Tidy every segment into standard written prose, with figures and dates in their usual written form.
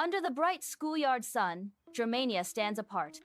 Under the bright schoolyard sun, Germania stands apart,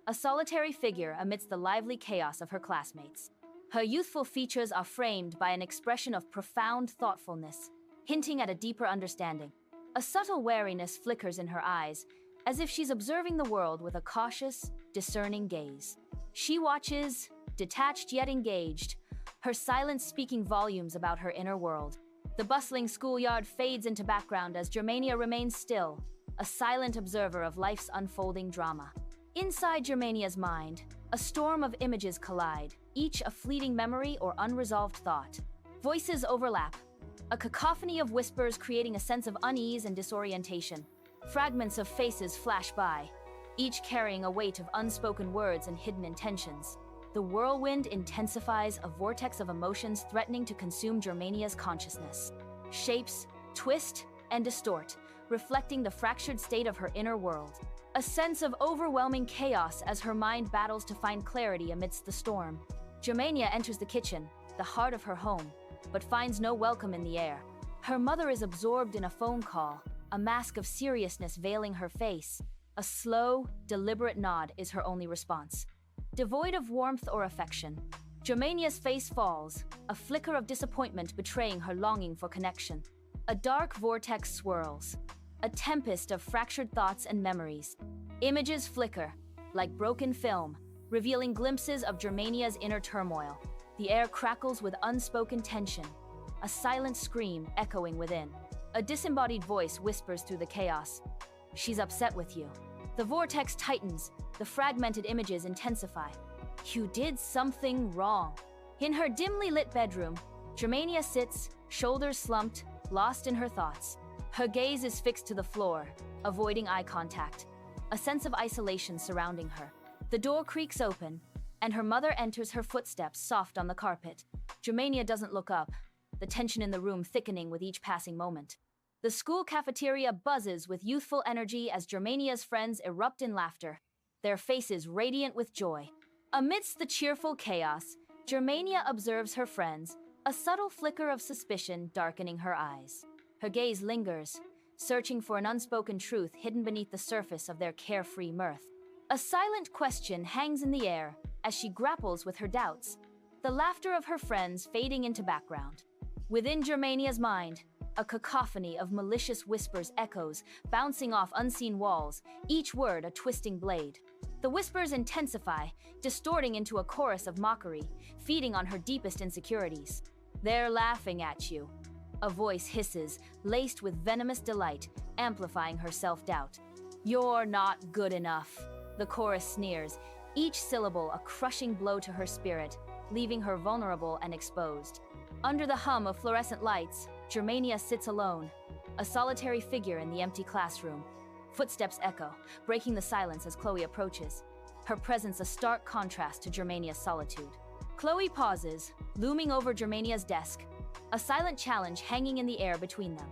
a solitary figure amidst the lively chaos of her classmates. Her youthful features are framed by an expression of profound thoughtfulness, hinting at a deeper understanding. A subtle wariness flickers in her eyes, as if she's observing the world with a cautious, discerning gaze. She watches, detached yet engaged, her silence speaking volumes about her inner world. The bustling schoolyard fades into background as Germania remains still, a silent observer of life's unfolding drama. Inside Germania's mind, a storm of images collide, each a fleeting memory or unresolved thought. Voices overlap, a cacophony of whispers creating a sense of unease and disorientation. Fragments of faces flash by, each carrying a weight of unspoken words and hidden intentions. The whirlwind intensifies, a vortex of emotions threatening to consume Germania's consciousness. Shapes twist and distort, reflecting the fractured state of her inner world. A sense of overwhelming chaos as her mind battles to find clarity amidst the storm. Germania enters the kitchen, the heart of her home, but finds no welcome in the air. Her mother is absorbed in a phone call, a mask of seriousness veiling her face. A slow, deliberate nod is her only response. Devoid of warmth or affection, Germania's face falls, a flicker of disappointment betraying her longing for connection. A dark vortex swirls, a tempest of fractured thoughts and memories. Images flicker, like broken film, revealing glimpses of Germania's inner turmoil. The air crackles with unspoken tension, a silent scream echoing within. A disembodied voice whispers through the chaos. "She's upset with you." The vortex tightens, the fragmented images intensify. "You did something wrong." In her dimly lit bedroom, Germania sits, shoulders slumped, lost in her thoughts. Her gaze is fixed to the floor, avoiding eye contact. A sense of isolation surrounding her. The door creaks open, and her mother enters, her footsteps soft on the carpet. Germania doesn't look up, the tension in the room thickening with each passing moment. The school cafeteria buzzes with youthful energy as Germania's friends erupt in laughter, their faces radiant with joy. Amidst the cheerful chaos, Germania observes her friends, a subtle flicker of suspicion darkening her eyes. Her gaze lingers, searching for an unspoken truth hidden beneath the surface of their carefree mirth. A silent question hangs in the air as she grapples with her doubts, the laughter of her friends fading into background. Within Germania's mind, a cacophony of malicious whispers echoes, bouncing off unseen walls, each word a twisting blade. The whispers intensify, distorting into a chorus of mockery, feeding on her deepest insecurities. "They're laughing at you," a voice hisses, laced with venomous delight, amplifying her self-doubt. "You're not good enough," the chorus sneers, each syllable a crushing blow to her spirit, leaving her vulnerable and exposed. Under the hum of fluorescent lights, Germania sits alone, a solitary figure in the empty classroom. Footsteps echo, breaking the silence as Chloe approaches, her presence a stark contrast to Germania's solitude. Chloe pauses, looming over Germania's desk, a silent challenge hanging in the air between them.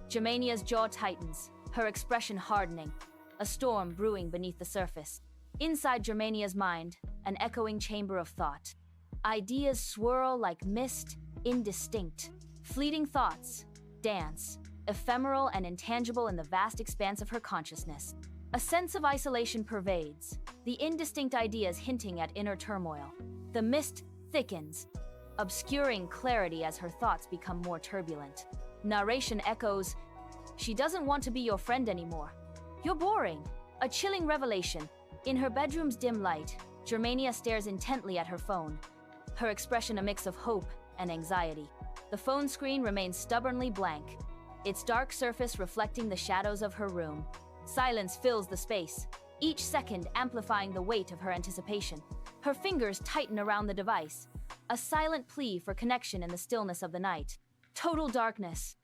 Germania's jaw tightens, her expression hardening, a storm brewing beneath the surface. Inside Germania's mind, an echoing chamber of thought. Ideas swirl like mist, indistinct. Fleeting thoughts dance, ephemeral and intangible in the vast expanse of her consciousness. A sense of isolation pervades, the indistinct ideas hinting at inner turmoil. The mist thickens, obscuring clarity as her thoughts become more turbulent. Narration echoes, "She doesn't want to be your friend anymore. You're boring." A chilling revelation. In her bedroom's dim light, Germania stares intently at her phone, her expression a mix of hope and anxiety. The phone screen remains stubbornly blank, its dark surface reflecting the shadows of her room. Silence fills the space, each second amplifying the weight of her anticipation. Her fingers tighten around the device, a silent plea for connection in the stillness of the night. Total darkness.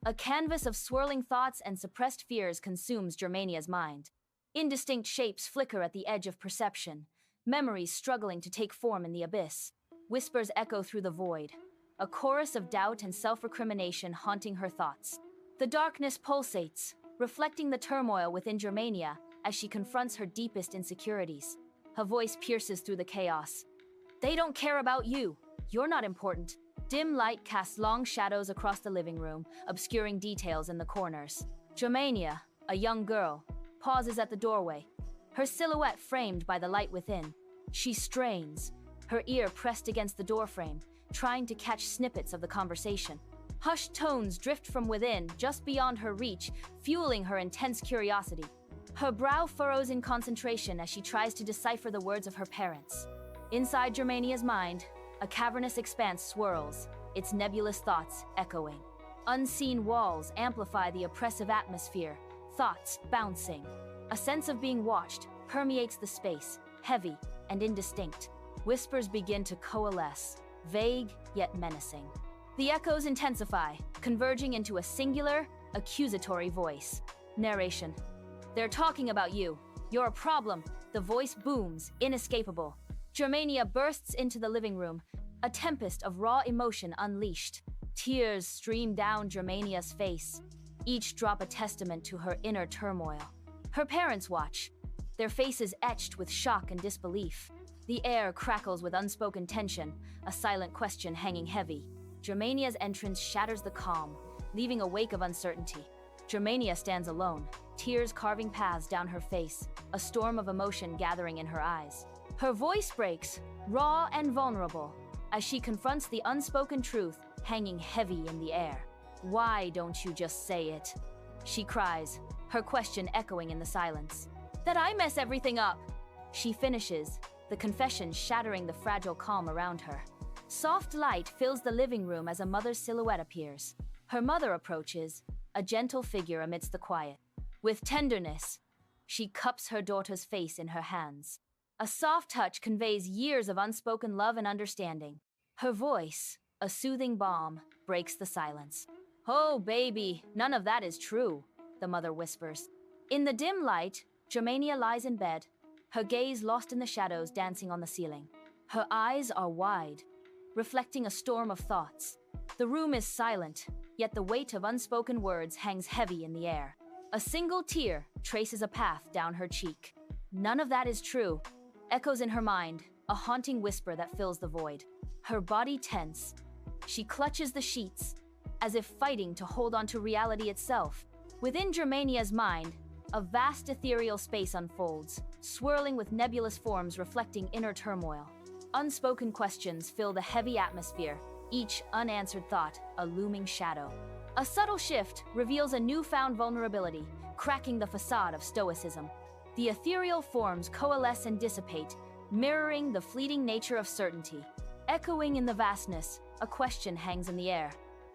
A canvas of swirling thoughts and suppressed fears consumes Germania's mind. Indistinct shapes flicker at the edge of perception, memories struggling to take form in the abyss. Whispers echo through the void, a chorus of doubt and self-recrimination haunting her thoughts. The darkness pulsates, reflecting the turmoil within Germania as she confronts her deepest insecurities. Her voice pierces through the chaos. "They don't care about you. You're not important." Dim light casts long shadows across the living room, obscuring details in the corners. "Germania, A young girl pauses at the doorway, her silhouette framed by the light within. She strains, her ear pressed against the doorframe, trying to catch snippets of the conversation. Hushed tones drift from within, just beyond her reach, fueling her intense curiosity. Her brow furrows in concentration as she tries to decipher the words of her parents. Inside Germania's mind, a cavernous expanse swirls, its nebulous thoughts echoing. Unseen walls amplify the oppressive atmosphere, thoughts bouncing. A sense of being watched permeates the space, heavy and indistinct. Whispers begin to coalesce, vague yet menacing. The echoes intensify, converging into a singular, accusatory voice. Narration. They're talking about you. You're a problem. The voice booms, inescapable. Germania bursts into the living room, a tempest of raw emotion unleashed. Tears stream down Germania's face, each drop a testament to her inner turmoil. Her parents watch, their faces etched with shock and disbelief. The air crackles with unspoken tension, a silent question hanging heavy. Germania's entrance shatters the calm, leaving a wake of uncertainty. Germania stands alone, tears carving paths down her face, a storm of emotion gathering in her eyes. Her voice breaks, raw and vulnerable, as she confronts the unspoken truth hanging heavy in the air. "Why don't you just say it?" she cries, her question echoing in the silence. "That I mess everything up," she finishes, the confession shattering the fragile calm around her. Soft light fills the living room as a mother's silhouette appears. Her mother approaches, a gentle figure amidst the quiet. With tenderness, she cups her daughter's face in her hands. A soft touch conveys years of unspoken love and understanding. Her voice, a soothing balm, breaks the silence. "Oh, baby, none of that is true," the mother whispers. In the dim light, Germania lies in bed, her gaze lost in the shadows dancing on the ceiling. Her eyes are wide, reflecting a storm of thoughts. The room is silent, yet the weight of unspoken words hangs heavy in the air. A single tear traces a path down her cheek. "None of that is true," echoes in her mind, a haunting whisper that fills the void. Her body tense, she clutches the sheets, as if fighting to hold on to reality itself. Within Germania's mind, a vast ethereal space unfolds, swirling with nebulous forms reflecting inner turmoil. Unspoken questions fill the heavy atmosphere, each unanswered thought a looming shadow. A subtle shift reveals a newfound vulnerability, cracking the facade of stoicism. The ethereal forms coalesce and dissipate, mirroring the fleeting nature of certainty. Echoing in the vastness, a question hangs in the air.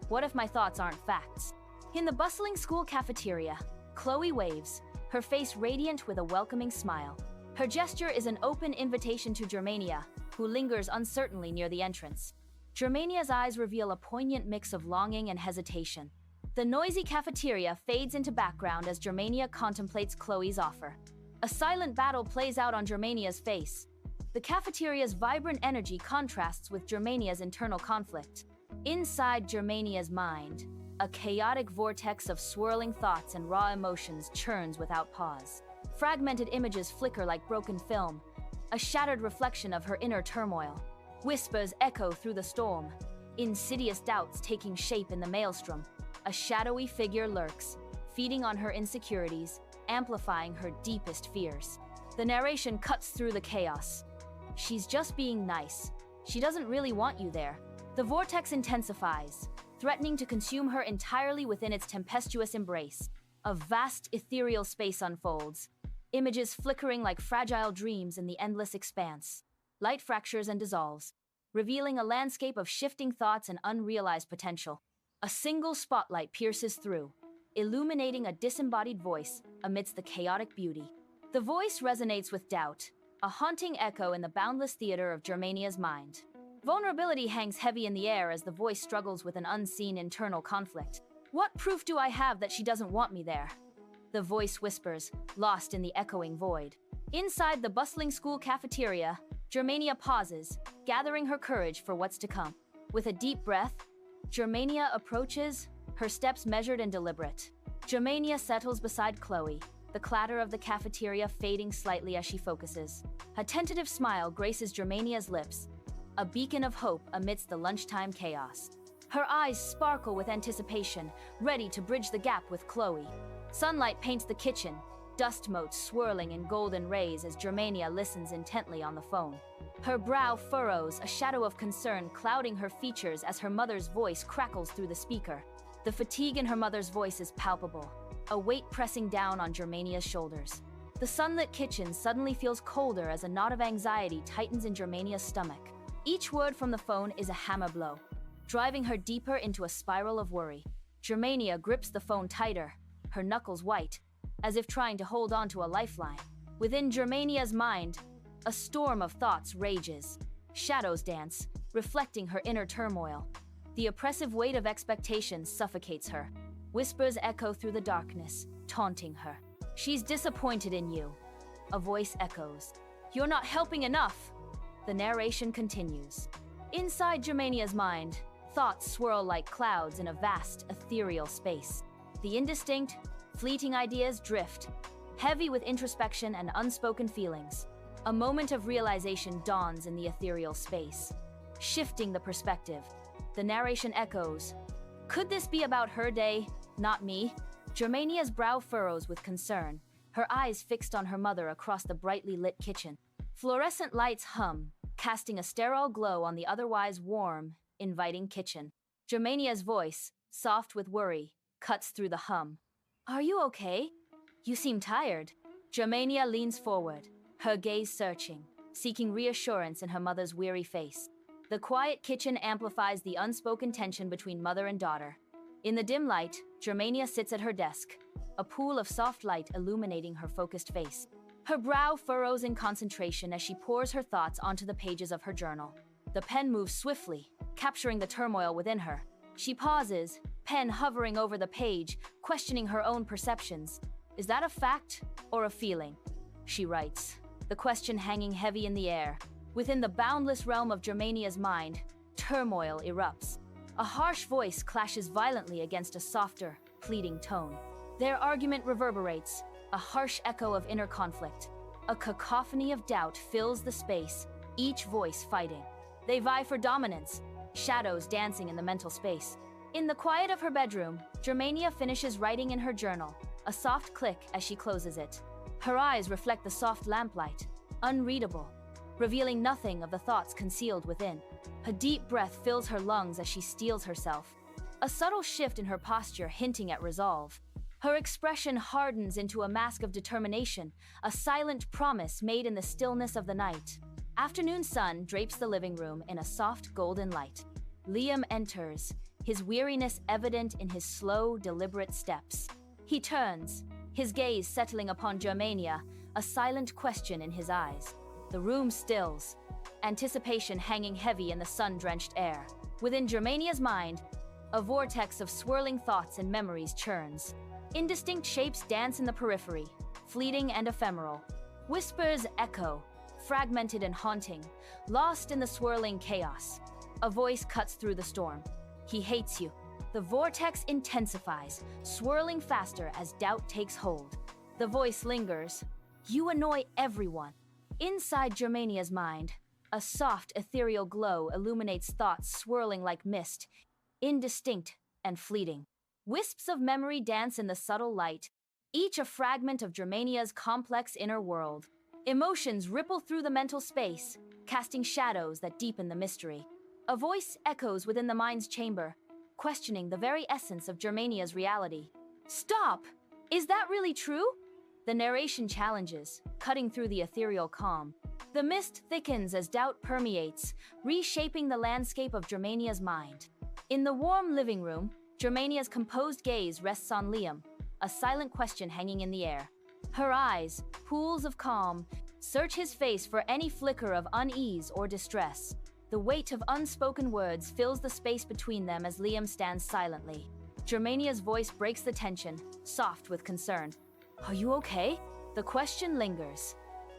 What if my thoughts aren't facts? In the bustling school cafeteria, Chloe waves, her face radiant with a welcoming smile. Her gesture is an open invitation to Germania, who lingers uncertainly near the entrance. Germania's eyes reveal a poignant mix of longing and hesitation. The noisy cafeteria fades into background as Germania contemplates Chloe's offer. A silent battle plays out on Germania's face. The cafeteria's vibrant energy contrasts with Germania's internal conflict. Inside Germania's mind, a chaotic vortex of swirling thoughts and raw emotions churns without pause. Fragmented images flicker like broken film, a shattered reflection of her inner turmoil. Whispers echo through the storm, insidious doubts taking shape in the maelstrom. A shadowy figure lurks, feeding on her insecurities, amplifying her deepest fears. The narration cuts through the chaos. "She's just being nice. She doesn't really want you there." The vortex intensifies, threatening to consume her entirely within its tempestuous embrace. A vast ethereal space unfolds, images flickering like fragile dreams in the endless expanse. Light fractures and dissolves, revealing a landscape of shifting thoughts and unrealized potential. A single spotlight pierces through, illuminating a disembodied voice amidst the chaotic beauty. The voice resonates with doubt, a haunting echo in the boundless theater of Germania's mind. Vulnerability hangs heavy in the air as the voice struggles with an unseen internal conflict. "What proof do I have that she doesn't want me there?" the voice whispers, lost in the echoing void. Inside the bustling school cafeteria, Germania pauses, gathering her courage for what's to come. With a deep breath, Germania approaches, her steps measured and deliberate. Germania settles beside Chloe, the clatter of the cafeteria fading slightly as she focuses. A tentative smile graces Germania's lips, a beacon of hope amidst the lunchtime chaos. Her eyes sparkle with anticipation, ready to bridge the gap with Chloe. Sunlight paints the kitchen, dust motes swirling in golden rays as Germania listens intently on the phone. Her brow furrows, a shadow of concern clouding her features as her mother's voice crackles through the speaker. The fatigue in her mother's voice is palpable, a weight pressing down on Germania's shoulders. The sunlit kitchen suddenly feels colder as a knot of anxiety tightens in Germania's stomach. Each word from the phone is a hammer blow, driving her deeper into a spiral of worry. Germania grips the phone tighter, her knuckles white, as if trying to hold on to a lifeline. Within Germania's mind, a storm of thoughts rages. Shadows dance, reflecting her inner turmoil. The oppressive weight of expectation suffocates her. Whispers echo through the darkness, taunting her. She's disappointed in you. A voice echoes. You're not helping enough. The narration continues. Inside Germania's mind, thoughts swirl like clouds in a vast, ethereal space. The indistinct, fleeting ideas drift, heavy with introspection and unspoken feelings. A moment of realization dawns in the ethereal space, shifting the perspective. The narration echoes. Could this be about her day, not me? Germania's brow furrows with concern, her eyes fixed on her mother across the brightly lit kitchen. Fluorescent lights hum, casting a sterile glow on the otherwise warm, inviting kitchen. Germania's voice, soft with worry, cuts through the hum. Are you okay? You seem tired. Germania leans forward, her gaze searching, seeking reassurance in her mother's weary face. The quiet kitchen amplifies the unspoken tension between mother and daughter. In the dim light, Germania sits at her desk, a pool of soft light illuminating her focused face. Her brow furrows in concentration as she pours her thoughts onto the pages of her journal. The pen moves swiftly, capturing the turmoil within her. She pauses, pen hovering over the page, questioning her own perceptions. Is that a fact or a feeling? She writes, the question hanging heavy in the air. Within the boundless realm of Germania's mind, turmoil erupts. A harsh voice clashes violently against a softer, pleading tone. Their argument reverberates, a harsh echo of inner conflict. A cacophony of doubt fills the space, each voice fighting. They vie for dominance, shadows dancing in the mental space. In the quiet of her bedroom, Germania finishes writing in her journal, a soft click as she closes it. Her eyes reflect the soft lamplight, unreadable, revealing nothing of the thoughts concealed within. A deep breath fills her lungs as she steels herself, a subtle shift in her posture hinting at resolve. Her expression hardens into a mask of determination, a silent promise made in the stillness of the night. Afternoon sun drapes the living room in a soft golden light. Liam enters, his weariness evident in his slow, deliberate steps. He turns, his gaze settling upon Germania, a silent question in his eyes. The room stills, anticipation hanging heavy in the sun-drenched air. Within Germania's mind, a vortex of swirling thoughts and memories churns. Indistinct shapes dance in the periphery, fleeting and ephemeral. Whispers echo, fragmented and haunting, lost in the swirling chaos. A voice cuts through the storm. He hates you. The vortex intensifies, swirling faster as doubt takes hold. The voice lingers. You annoy everyone. Inside Germania's mind, a soft, ethereal glow illuminates thoughts swirling like mist, indistinct and fleeting. Wisps of memory dance in the subtle light, each a fragment of Germania's complex inner world. Emotions ripple through the mental space, casting shadows that deepen the mystery. A voice echoes within the mind's chamber, questioning the very essence of Germania's reality. Stop! Is that really true? The narration challenges, cutting through the ethereal calm. The mist thickens as doubt permeates, reshaping the landscape of Germania's mind. In the warm living room, Germania's composed gaze rests on Liam, a silent question hanging in the air. Her eyes, pools of calm, search his face for any flicker of unease or distress. The weight of unspoken words fills the space between them as Liam stands silently. Germania's voice breaks the tension, soft with concern. Are you okay? The question lingers.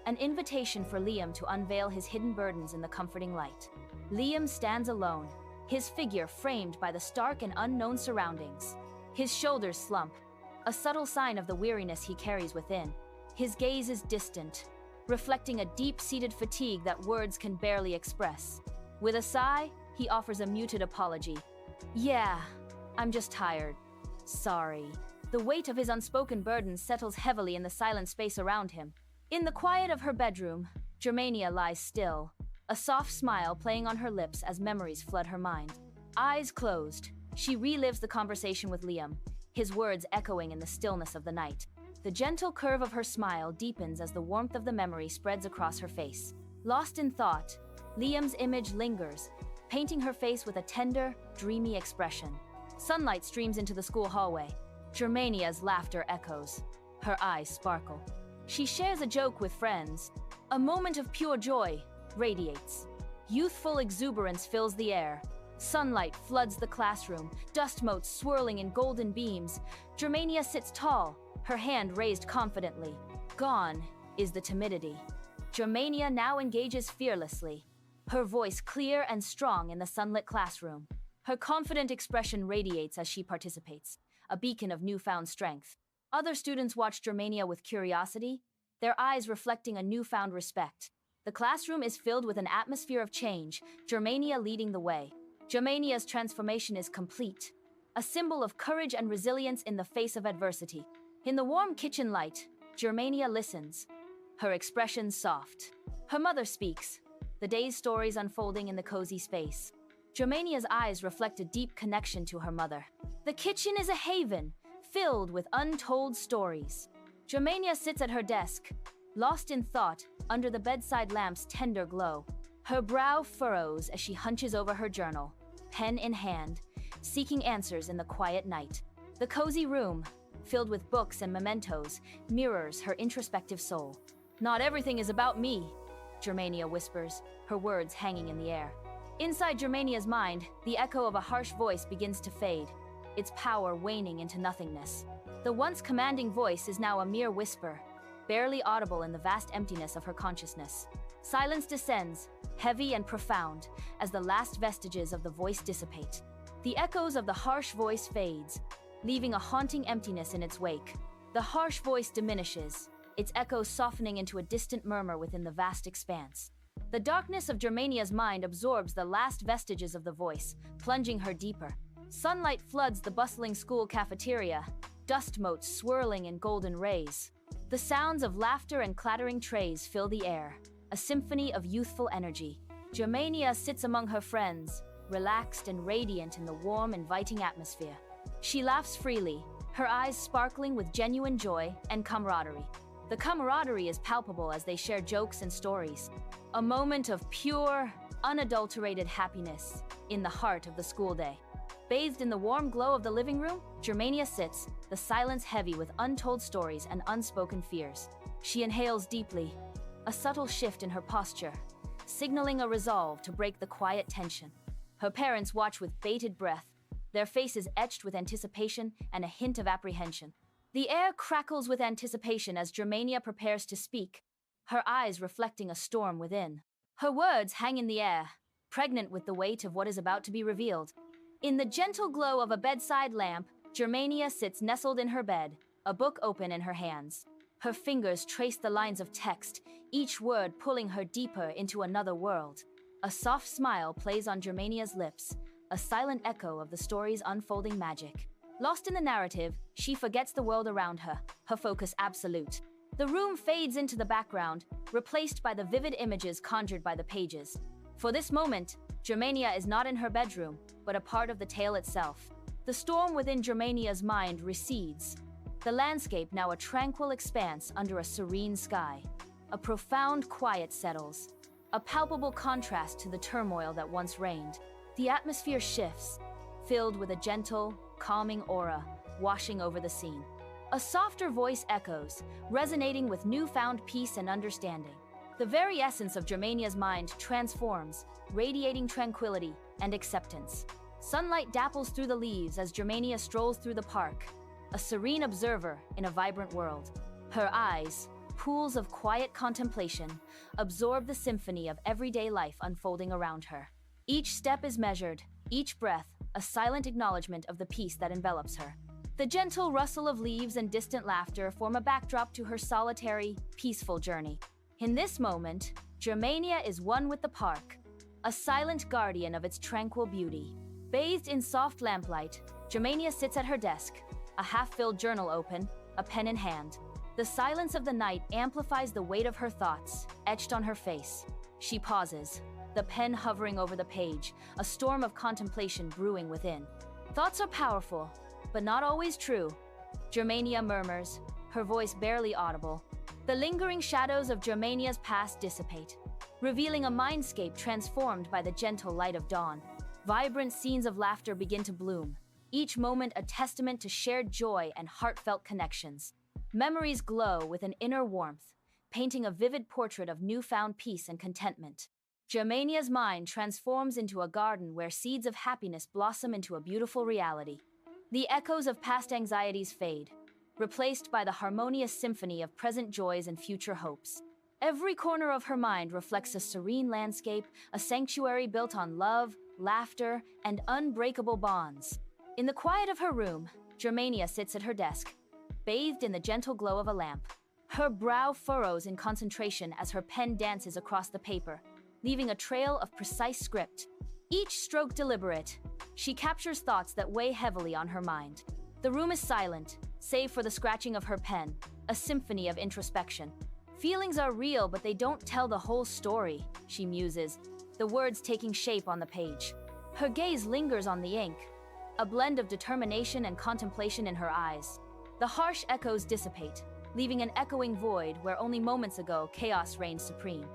An invitation for Liam to unveil his hidden burdens in the comforting light. Liam stands alone, his figure framed by the stark and unknown surroundings. His shoulders slump, a subtle sign of the weariness he carries within. His gaze is distant, reflecting a deep-seated fatigue that words can barely express. With a sigh, he offers a muted apology. Yeah, I'm just tired. Sorry. The weight of his unspoken burden settles heavily in the silent space around him. In the quiet of her bedroom, Germania lies still, a soft smile playing on her lips as memories flood her mind. Eyes closed, she relives the conversation with Liam, his words echoing in the stillness of the night. The gentle curve of her smile deepens as the warmth of the memory spreads across her face. Lost in thought, Liam's image lingers, painting her face with a tender, dreamy expression. Sunlight streams into the school hallway. Germania's laughter echoes. Her eyes sparkle. She shares a joke with friends. A moment of pure joy radiates. Youthful exuberance fills the air. Sunlight floods the classroom, dust motes swirling in golden beams. Germania sits tall, her hand raised confidently. Gone is the timidity. Germania now engages fearlessly, her voice clear and strong in the sunlit classroom. Her confident expression radiates as she participates, a beacon of newfound strength. Other students watch Germania with curiosity, their eyes reflecting a newfound respect. The classroom is filled with an atmosphere of change, Germania leading the way. Germania's transformation is complete, a symbol of courage and resilience in the face of adversity. In the warm kitchen light, Germania listens, her expression soft. Her mother speaks, the day's stories unfolding in the cozy space. Germania's eyes reflect a deep connection to her mother. The kitchen is a haven, filled with untold stories. Germania sits at her desk, lost in thought, under the bedside lamp's tender glow. Her brow furrows as she hunches over her journal, pen in hand, seeking answers in the quiet night. The cozy room, filled with books and mementos, mirrors her introspective soul. "Not everything is about me," Germania whispers, her words hanging in the air. Inside Germania's mind, the echo of a harsh voice begins to fade, its power waning into nothingness. The once commanding voice is now a mere whisper, barely audible in the vast emptiness of her consciousness. Silence descends, heavy and profound, as the last vestiges of the voice dissipate. The echoes of the harsh voice fades, leaving a haunting emptiness in its wake. The harsh voice diminishes, its echoes softening into a distant murmur within the vast expanse. The darkness of Germania's mind absorbs the last vestiges of the voice, plunging her deeper. Sunlight floods the bustling school cafeteria, dust motes swirling in golden rays. The sounds of laughter and clattering trays fill the air, a symphony of youthful energy. Germania sits among her friends, relaxed and radiant in the warm, inviting atmosphere. She laughs freely, her eyes sparkling with genuine joy and camaraderie. The camaraderie is palpable as they share jokes and stories. A moment of pure, unadulterated happiness in the heart of the school day. Bathed in the warm glow of the living room, Germania sits, the silence heavy with untold stories and unspoken fears. She inhales deeply, a subtle shift in her posture, signaling a resolve to break the quiet tension. Her parents watch with bated breath, their faces etched with anticipation and a hint of apprehension. The air crackles with anticipation as Germania prepares to speak, her eyes reflecting a storm within. Her words hang in the air, pregnant with the weight of what is about to be revealed. In the gentle glow of a bedside lamp, Germania sits nestled in her bed, a book open in her hands. Her fingers trace the lines of text, each word pulling her deeper into another world. A soft smile plays on Germania's lips, a silent echo of the story's unfolding magic. Lost in the narrative, she forgets the world around her, her focus absolute. The room fades into the background, replaced by the vivid images conjured by the pages. For this moment, Germania is not in her bedroom, but a part of the tale itself. The storm within Germania's mind recedes, the landscape now a tranquil expanse under a serene sky. A profound quiet settles, a palpable contrast to the turmoil that once reigned. The atmosphere shifts, filled with a gentle, calming aura washing over the scene. A softer voice echoes, resonating with newfound peace and understanding. The very essence of Germania's mind transforms, radiating tranquility and acceptance. Sunlight dapples through the leaves as Germania strolls through the park, a serene observer in a vibrant world. Her eyes, pools of quiet contemplation, absorb the symphony of everyday life unfolding around her. Each step is measured, each breath, a silent acknowledgement of the peace that envelops her. The gentle rustle of leaves and distant laughter form a backdrop to her solitary, peaceful journey. In this moment, Germania is one with the park, a silent guardian of its tranquil beauty. Bathed in soft lamplight, Germania sits at her desk, a half-filled journal open, a pen in hand. The silence of the night amplifies the weight of her thoughts, etched on her face. She pauses, the pen hovering over the page, a storm of contemplation brewing within. Thoughts are powerful, but not always true. Germania murmurs, her voice barely audible. The lingering shadows of Germania's past dissipate, revealing a mindscape transformed by the gentle light of dawn. Vibrant scenes of laughter begin to bloom, each moment a testament to shared joy and heartfelt connections. Memories glow with an inner warmth, painting a vivid portrait of newfound peace and contentment. Germania's mind transforms into a garden where seeds of happiness blossom into a beautiful reality. The echoes of past anxieties fade, replaced by the harmonious symphony of present joys and future hopes. Every corner of her mind reflects a serene landscape, a sanctuary built on love, laughter, and unbreakable bonds. In the quiet of her room, Germania sits at her desk, bathed in the gentle glow of a lamp. Her brow furrows in concentration as her pen dances across the paper, leaving a trail of precise script. Each stroke deliberate, she captures thoughts that weigh heavily on her mind. The room is silent, save for the scratching of her pen, a symphony of introspection. Feelings are real, but they don't tell the whole story, she muses, the words taking shape on the page. Her gaze lingers on the ink, a blend of determination and contemplation in her eyes. The harsh echoes dissipate, leaving an echoing void where only moments ago chaos reigned supreme.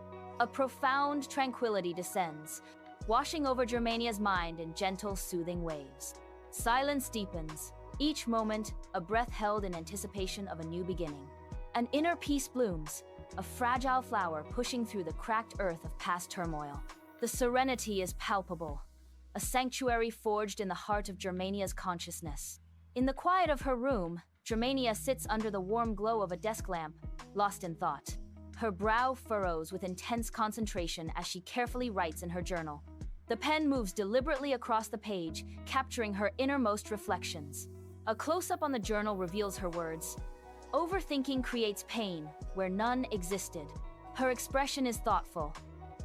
A profound tranquility descends, washing over Germania's mind in gentle, soothing waves. Silence deepens, each moment a breath held in anticipation of a new beginning. An inner peace blooms, a fragile flower pushing through the cracked earth of past turmoil. The serenity is palpable, a sanctuary forged in the heart of Germania's consciousness. In the quiet of her room, Germania sits under the warm glow of a desk lamp, lost in thought. Her brow furrows with intense concentration as she carefully writes in her journal. The pen moves deliberately across the page, capturing her innermost reflections. A close-up on the journal reveals her words. Overthinking creates pain where none existed. Her expression is thoughtful,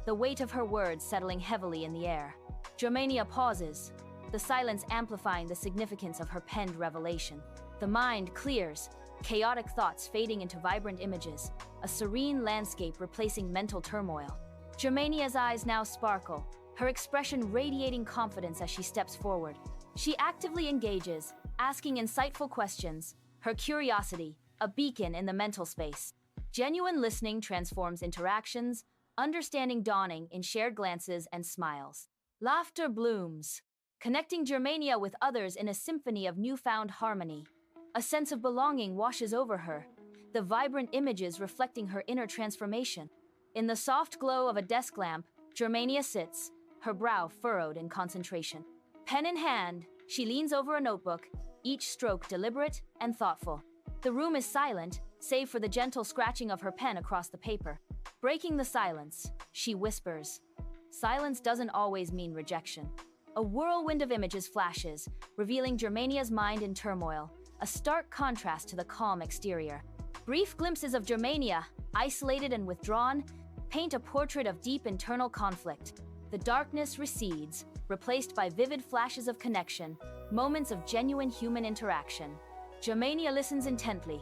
the weight of her words settling heavily in the air. Germania pauses, the silence amplifying the significance of her penned revelation. The mind clears, chaotic thoughts fading into vibrant images, a serene landscape replacing mental turmoil. Germania's eyes now sparkle, her expression radiating confidence as she steps forward. She actively engages, asking insightful questions, her curiosity, a beacon in the mental space. Genuine listening transforms interactions, understanding dawning in shared glances and smiles. Laughter blooms, connecting Germania with others in a symphony of newfound harmony. A sense of belonging washes over her, the vibrant images reflecting her inner transformation. In the soft glow of a desk lamp, Germania sits, her brow furrowed in concentration. Pen in hand, she leans over a notebook, each stroke deliberate and thoughtful. The room is silent, save for the gentle scratching of her pen across the paper. Breaking the silence, she whispers. Silence doesn't always mean rejection. A whirlwind of images flashes, revealing Germania's mind in turmoil, a stark contrast to the calm exterior. Brief glimpses of Germania, isolated and withdrawn, paint a portrait of deep internal conflict. The darkness recedes, replaced by vivid flashes of connection, moments of genuine human interaction. Germania listens intently,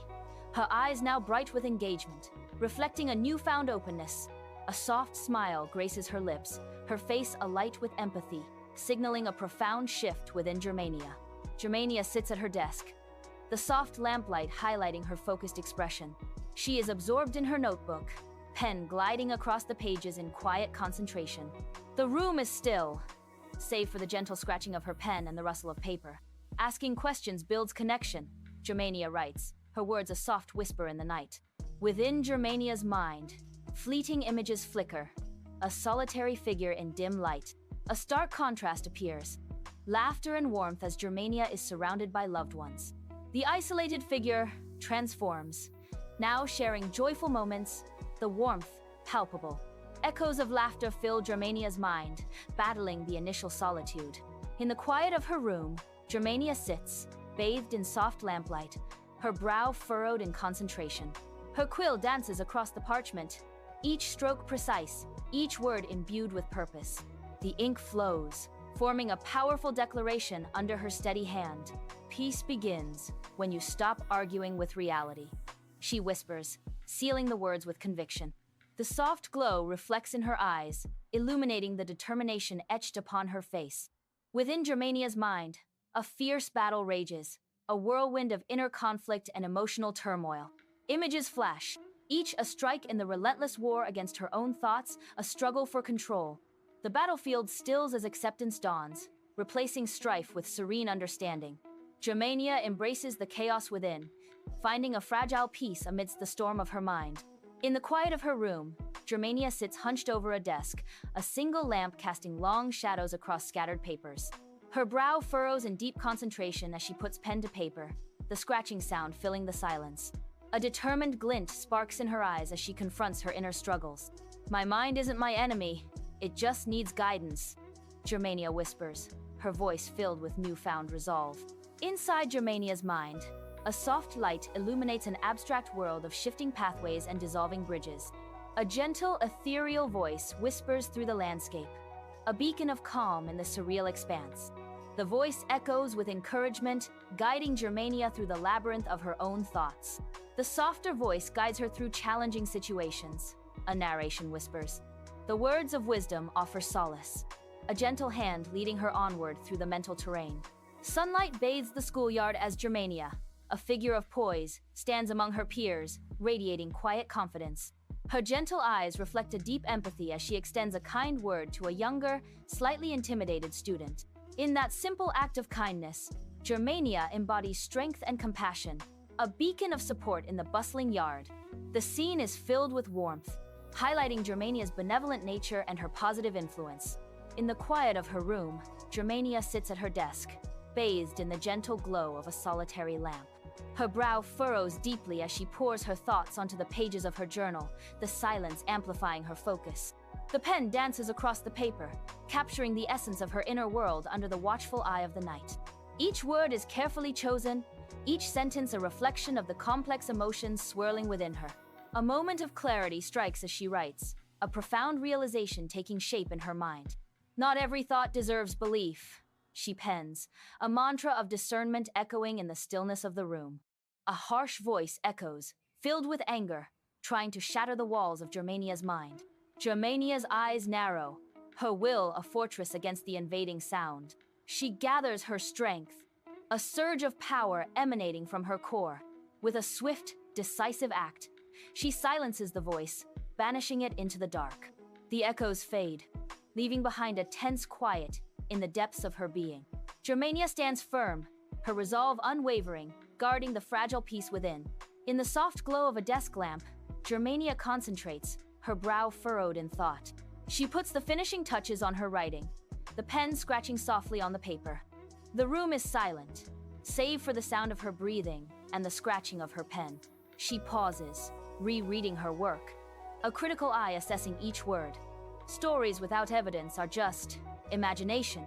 her eyes now bright with engagement, reflecting a newfound openness. A soft smile graces her lips, her face alight with empathy, signaling a profound shift within Germania. Germania sits at her desk, the soft lamplight highlighting her focused expression. She is absorbed in her notebook, pen gliding across the pages in quiet concentration. The room is still, save for the gentle scratching of her pen and the rustle of paper. Asking questions builds connection, Germania writes, her words a soft whisper in the night. Within Germania's mind, fleeting images flicker, a solitary figure in dim light. A stark contrast appears, laughter and warmth as Germania is surrounded by loved ones. The isolated figure transforms, now sharing joyful moments, the warmth palpable. Echoes of laughter fill Germania's mind, battling the initial solitude. In the quiet of her room, Germania sits, bathed in soft lamplight, her brow furrowed in concentration. Her quill dances across the parchment, each stroke precise, each word imbued with purpose. The ink flows, forming a powerful declaration under her steady hand. Peace begins when you stop arguing with reality, she whispers, sealing the words with conviction. The soft glow reflects in her eyes, illuminating the determination etched upon her face. Within Germania's mind, a fierce battle rages, a whirlwind of inner conflict and emotional turmoil. Images flash, each a strike in the relentless war against her own thoughts, a struggle for control. The battlefield stills as acceptance dawns, replacing strife with serene understanding. Germania embraces the chaos within, finding a fragile peace amidst the storm of her mind. In the quiet of her room, Germania sits hunched over a desk, a single lamp casting long shadows across scattered papers. Her brow furrows in deep concentration as she puts pen to paper, the scratching sound filling the silence. A determined glint sparks in her eyes as she confronts her inner struggles. My mind isn't my enemy, it just needs guidance, Germania whispers, her voice filled with newfound resolve. Inside Germania's mind, a soft light illuminates an abstract world of shifting pathways and dissolving bridges. A gentle, ethereal voice whispers through the landscape, a beacon of calm in the surreal expanse. The voice echoes with encouragement, guiding Germania through the labyrinth of her own thoughts. The softer voice guides her through challenging situations, a narration whispers. The words of wisdom offer solace, a gentle hand leading her onward through the mental terrain. Sunlight bathes the schoolyard as Germania, a figure of poise, stands among her peers, radiating quiet confidence. Her gentle eyes reflect a deep empathy as she extends a kind word to a younger, slightly intimidated student. In that simple act of kindness, Germania embodies strength and compassion, a beacon of support in the bustling yard. The scene is filled with warmth, highlighting Germania's benevolent nature and her positive influence. In the quiet of her room, Germania sits at her desk, bathed in the gentle glow of a solitary lamp. Her brow furrows deeply as she pours her thoughts onto the pages of her journal, the silence amplifying her focus. The pen dances across the paper, capturing the essence of her inner world under the watchful eye of the night. Each word is carefully chosen, each sentence a reflection of the complex emotions swirling within her. A moment of clarity strikes as she writes, a profound realization taking shape in her mind. Not every thought deserves belief, she pens, a mantra of discernment echoing in the stillness of the room. A harsh voice echoes, filled with anger, trying to shatter the walls of Germania's mind. Germania's eyes narrow, her will a fortress against the invading sound. She gathers her strength, a surge of power emanating from her core. With a swift, decisive act, she silences the voice, banishing it into the dark. The echoes fade, leaving behind a tense quiet in the depths of her being. Germania stands firm, her resolve unwavering, guarding the fragile peace within. In the soft glow of a desk lamp, Germania concentrates, her brow furrowed in thought. She puts the finishing touches on her writing, the pen scratching softly on the paper. The room is silent, save for the sound of her breathing and the scratching of her pen. She pauses, rereading her work, a critical eye assessing each word. Stories without evidence are just imagination,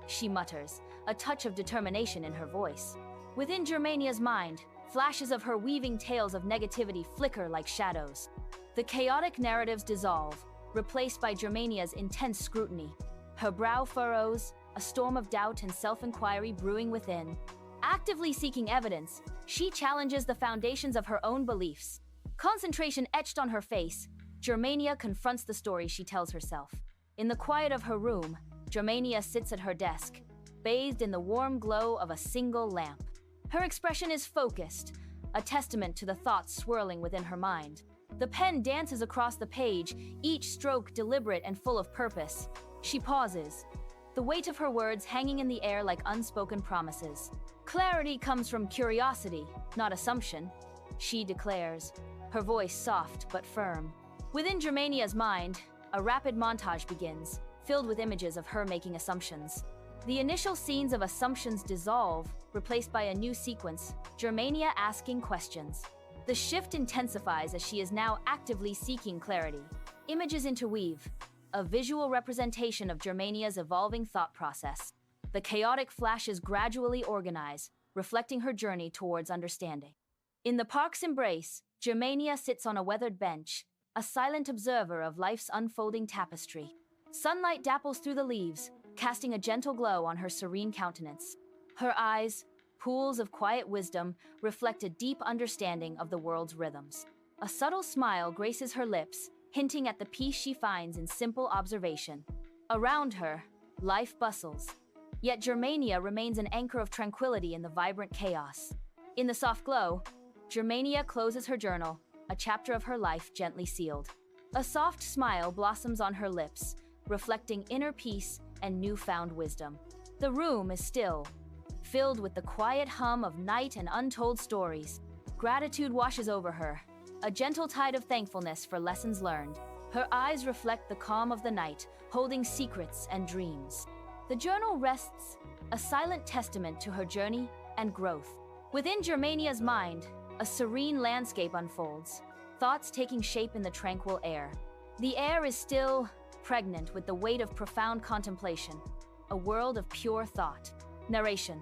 she mutters, a touch of determination in her voice. Within Germania's mind, flashes of her weaving tales of negativity flicker like shadows. The chaotic narratives dissolve, replaced by Germania's intense scrutiny. Her brow furrows, a storm of doubt and self-inquiry brewing within. Actively seeking evidence, she challenges the foundations of her own beliefs. Concentration etched on her face, Germania confronts the story she tells herself. In the quiet of her room, Germania sits at her desk, bathed in the warm glow of a single lamp. Her expression is focused, a testament to the thoughts swirling within her mind. The pen dances across the page, each stroke deliberate and full of purpose. She pauses, the weight of her words hanging in the air like unspoken promises. Clarity comes from curiosity, not assumption, she declares, her voice soft but firm. Within Germania's mind, a rapid montage begins, filled with images of her making assumptions. The initial scenes of assumptions dissolve, replaced by a new sequence, Germania asking questions. The shift intensifies as she is now actively seeking clarity. Images interweave, a visual representation of Germania's evolving thought process. The chaotic flashes gradually organize, reflecting her journey towards understanding. In the park's embrace, Germania sits on a weathered bench, a silent observer of life's unfolding tapestry. Sunlight dapples through the leaves, casting a gentle glow on her serene countenance. Her eyes, pools of quiet wisdom reflect a deep understanding of the world's rhythms. A subtle smile graces her lips, hinting at the peace she finds in simple observation. Around her, life bustles. Yet Germania remains an anchor of tranquility in the vibrant chaos. In the soft glow, Germania closes her journal, a chapter of her life gently sealed. A soft smile blossoms on her lips, reflecting inner peace and newfound wisdom. The room is still, filled with the quiet hum of night and untold stories. Gratitude washes over her, a gentle tide of thankfulness for lessons learned. Her eyes reflect the calm of the night, holding secrets and dreams. The journal rests, a silent testament to her journey and growth. Within Germania's mind, a serene landscape unfolds, thoughts taking shape in the tranquil air. The air is still, pregnant with the weight of profound contemplation, a world of pure thought. Narration: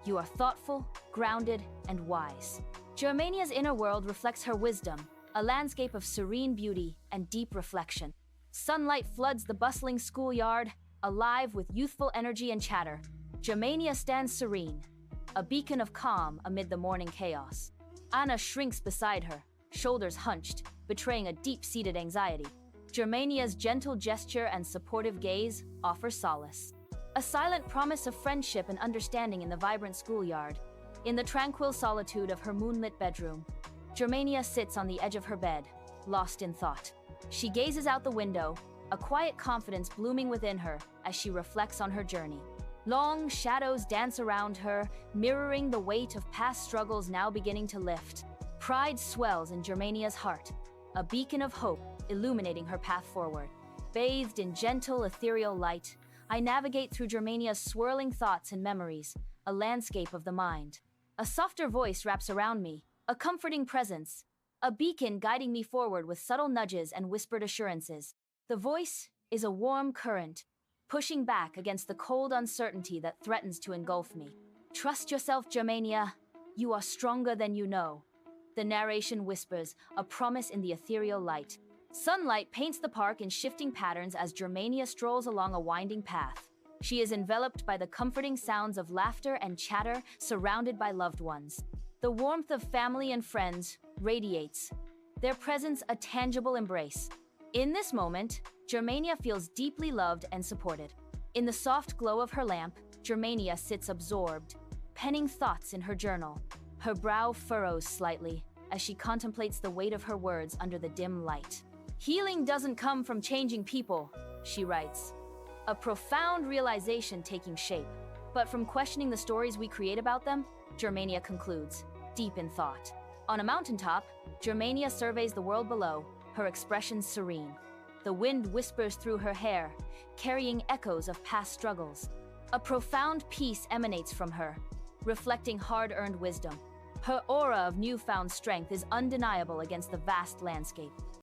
you are thoughtful, grounded, and wise. Germania's inner world reflects her wisdom, a landscape of serene beauty and deep reflection. Sunlight floods the bustling schoolyard, alive with youthful energy and chatter. Germania stands serene, a beacon of calm amid the morning chaos. Anna shrinks beside her, shoulders hunched, betraying a deep-seated anxiety. Germania's gentle gesture and supportive gaze offer solace. A silent promise of friendship and understanding in the vibrant schoolyard. In the tranquil solitude of her moonlit bedroom, Germania sits on the edge of her bed, lost in thought. She gazes out the window, a quiet confidence blooming within her as she reflects on her journey. Long shadows dance around her, mirroring the weight of past struggles now beginning to lift. Pride swells in Germania's heart, a beacon of hope illuminating her path forward. Bathed in gentle, ethereal light, I navigate through Germania's swirling thoughts and memories, a landscape of the mind. A softer voice wraps around me, a comforting presence, a beacon guiding me forward with subtle nudges and whispered assurances. The voice is a warm current, pushing back against the cold uncertainty that threatens to engulf me. Trust yourself, Germania. You are stronger than you know. The narration whispers, a promise in the ethereal light. Sunlight paints the park in shifting patterns as Germania strolls along a winding path. She is enveloped by the comforting sounds of laughter and chatter, surrounded by loved ones. The warmth of family and friends radiates, their presence a tangible embrace. In this moment, Germania feels deeply loved and supported. In the soft glow of her lamp, Germania sits absorbed, penning thoughts in her journal. Her brow furrows slightly as she contemplates the weight of her words under the dim light. Healing doesn't come from changing people, she writes. A profound realization taking shape. But from questioning the stories we create about them, Germania concludes, deep in thought. On a mountaintop, Germania surveys the world below, her expression serene. The wind whispers through her hair, carrying echoes of past struggles. A profound peace emanates from her, reflecting hard-earned wisdom. Her aura of newfound strength is undeniable against the vast landscape.